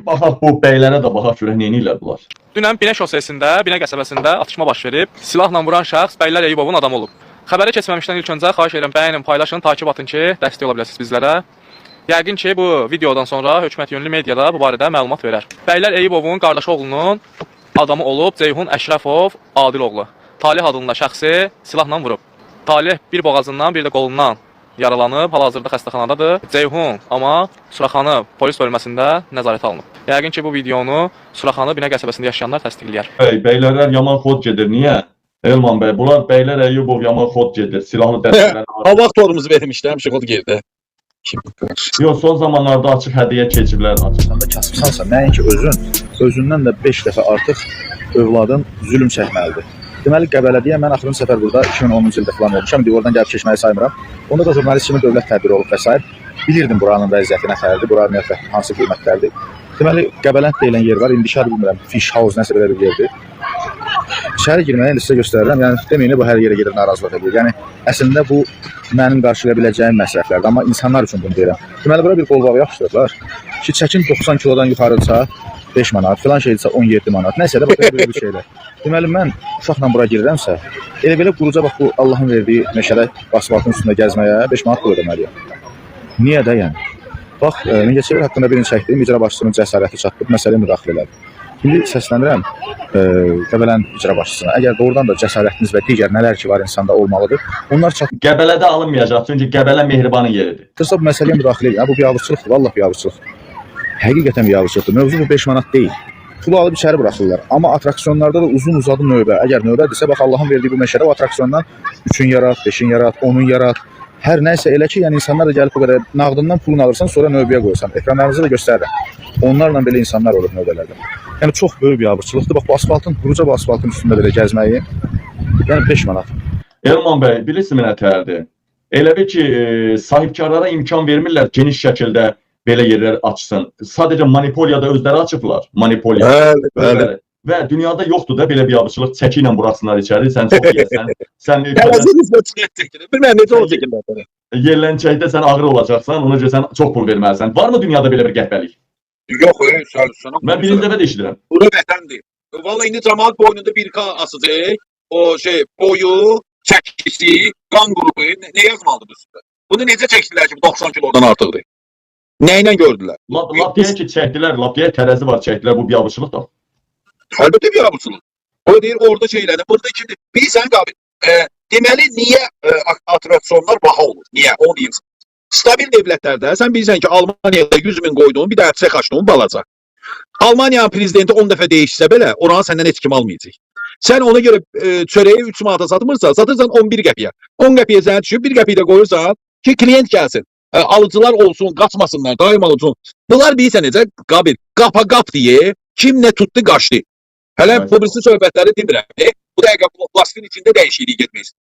baxaq bu bəylərə də baxaq görək nə edirlər bunlar. Dünən Binə şosesində, Binə qəsəbəsində atışma baş verib. Silahla vuran şəxs Bəylər Eyyubovun adamı olub. Xəbəri keçməmişdən ilk öncə xahiş edirəm bəyənin, paylaşın, takip atın ki, dəstək ola biləsiniz bizlərə. Yəqin ki, bu videodan sonra hökumət yönlü mediada bu barədə məlumat verər. Bəylər Eyyubovun qardaşı oğlunun adamı olub Ceyhun Əşrəfov Adiloğlu. Talih adında şəxsi silahla vurub. Talih bir boğazından, bir də qolundan yaralanıb, hal-hazırda xəstəxanadadır. Ceyhun amma Suraxanı polis bölməsində nəzarətə alınıb. Yəqin ki, bu videonu Suraxanı Binə qəsəbəsində yaşayanlar təsdiqləyər. Bəylərlər yaman xod gedir. Niyə? Elman bəy, bunlar Bəylər Eyyubov yaman xod gedir. Silahlı dəstələr. Hava torumuzu vermişlər, həmişə xod gerdə. Yox, son zamanlarda açıq hədiyyə keçiblər. Sən də kasıbsansa, nəinki özündən də 5 dəfə artıq övladın zülm çəkməlidir. Deməli, Qəbələdiyə mən axırıncı səfər burada 2010-cu ildə falan olmuşam. İndi oradan gəlib keçməyi saymıram. Onda da jurnalist kimi dövlət tədbiri olub və s. Bilirdim buranın vəziyyəti nətərdir, buranın hansı qiymətlərdir. Deməli, Qəbələnd deyilən yer var. İndi şəhər bilmirəm, Fish House nəsə belə bir yerdir. İçəri girməyə indi sizə göstərirəm. Yəni, deməyin, bu hər yerə gedir, narazılıq edir. Yəni, əslində bu mənim qarşılaya biləcəyim məsələlərdir. Amma insanlar üçün bunu deyirəm. Deməli, bura bir qolbağı yapışdırırlar ki, çəkin 90 kilodan yuxarıdırsa 5 manat, filan şeydirsə 17 manat. Nəsə də belə bir şeylər. Deməli, mən uşaqla bura girirəmsə, elə belə quruca bax bu Allahın verdiyi meşədə asfaltın üstündə gəzməyə 5 manat pul ödəməliyəm. Niyə də yəni? Bax, Mingəçevir haqqında birini çəkdim, icra başçısının cəsarəti çatdıb, məsələyə müdaxilə elədim. İndi səslənirəm Qəbələnin icra başçısına. Əgər doğrudan da cəsarətiniz və digər nələr ki var insanda olmalıdır, onlar çatıb. Qəbələdə alınmayacaq, çünki Qəbələ mehribanın yeridir. Qısa bu məsələyə müdaxilə edin. Bu biabırçılıqdır, vallah biabırçılıqdır. Həqiqətən biabırçılıqdır. Mövzu bu 5 manat deyil. Pulu alıb içəri buraxırlar. Amma atraksiyonlarda da uzun uzadı növbə. Əgər növbədirsə, bax Allahın verdiyi bu meşədə o atraksiyondan 3-ün yarat, 5-in yarat, 10-un yarat. Hər nəysə elə ki, yəni insanlar da gəlib bu qədər nağdından pulunu alırsan, sonra növbəyə qoyursan. Ekranlarınızı da göstərirəm. Onlarla belə insanlar olur növbələrdə. Yəni çox böyük biabırçılıqdır. Bax bu asfaltın, quruca bu asfaltın üstündə belə gəzməyi, yəni 5 manat. Elman bəy, bilirsiniz nətərdir? Elə bir ki, sahibkarlara imkan vermirlər geniş şəkildə belə yerlər açsın. Sadəcə monopoliyada özləri açıblar. Monopoliya. Bəli. Və dünyada yoxdur da belə biabırçılıq. Çəki ilə buraxsınlar içəri, sən çox yeyəsən. Sən bilmən necə olacaq? Yerlənçəkdə sən ağır olacaqsan, ona görə sən çox pul verməlisən. Varmı dünyada belə bir qəhbəlik? Yox, sənə. Mən birinci dəfə də eşidirəm. Bura vətəndir. Vallahi indi cəmaət boynunda 1K asacaq. O boyu, çəkisi, qan qrupu nə yazmalıdır üstündə? Bunu necə çəkdilər ki, 90 kilodan artıqdır? Nə ilə gördülər? Lap deyək ki, çəkdilər, lap deyək tərəzi var, çəkdilər, bu biabırçılıq da. Əlbəttə biabırçılıq. O deyir, orada şeylədir. Burada kimdir? Bilirsən qabil. Deməli, niyə atraksiyonlar baha olur? Niyə? Onu deyim. Stabil dövlətlərdə, sən bilirsən ki, Almaniyada 100.000 qoyduğun, bir də çək açdığın balaca. Almaniyanın prezidenti 10 dəfə değişsə belə, oranı səndən heç kim almayacaq. Sən ona görə çörəyi 3 manata satmırsan, satırsan 11 qəpiyə. 10 qəpiyə sənə düşüb, 1 qəpiyə də qoyursan ki, klient gəlsin. Alıcılar olsun, qaçmasınlar, daim olsun. Bunlar bilirsən necə? Qabil, qapa-qap deyə, kim nə tutdu, qaçdı. Hələ publisi söhbətləri demirəm. Bu dəqiqə plastin içində dəyişiklik getməyiz.